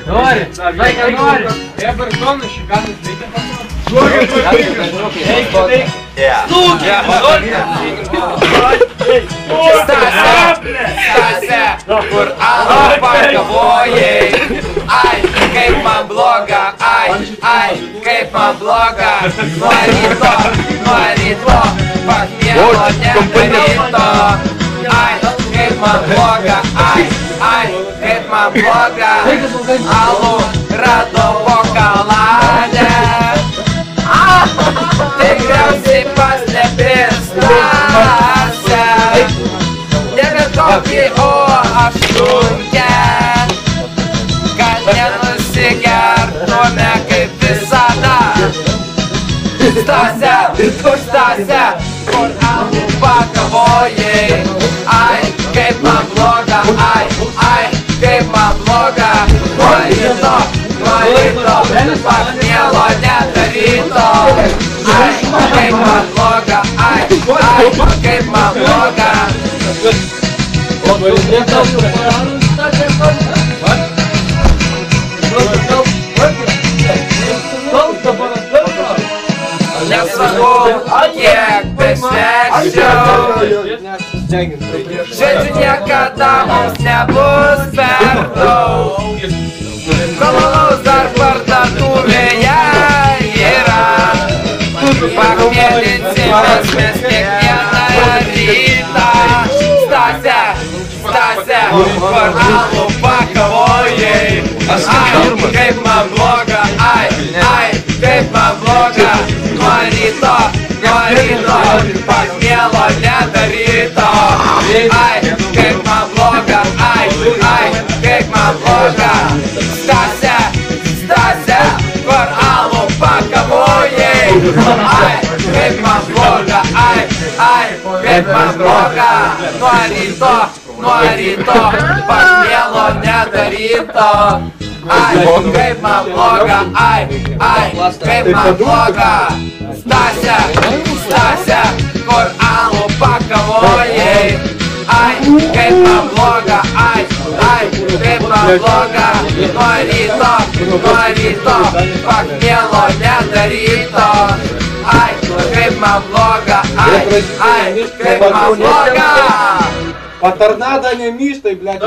Nori, vaiką nori. Ebertonas šikanas veikia pasaulyje. Stase, kur alų pakavojai. Ai, kaip man bloga, ai, kaip man bloga. Nuo ryto, pakmielo nedaryto. Ai, kaip man bloga, ai, kaip man bloga. Alų rado po kaladę. Tikriausiai paslėpė Stasę. Nebe tokį, o aštunkę. Kad nenusigertume kaip visada. Stase, kur alų pakavojai. Ai, kaip man bloga, ai, kaip man bloga. Nuo ryto, pakmielo nedaryto. Ai, kaip man bloga, ai, kaip man bloga. Nesvarbu, kiek besveiksiu. Žodžiu, niekada mums nebus per daug. Kol dar parduotuvėje yra. Pakmėlinsimės mes kiekvieną rytą. Stase, kur alų pakavojai. Ai, kaip man bloga, ai, kaip man bloga. Nuo ryto, pakmielo nedaryto. Ai, kaip man bloga, ai, kaip man bloga. Stase, kur alų pakavojai. Ai, kaip man bloga, ai, kaip man bloga. Nuo ryto, pakmielo nedaryto. Ai, kaip man bloga, ai, kaip man bloga. Stase, kur alų pakavojai. Ai, kaip man bloga, ai, kaip man bloga. Nuo ryto, pakmielo nedaryto. Ai, kaip man bloga, ai, kaip man bloga. Паторнадо не миштай, блядь.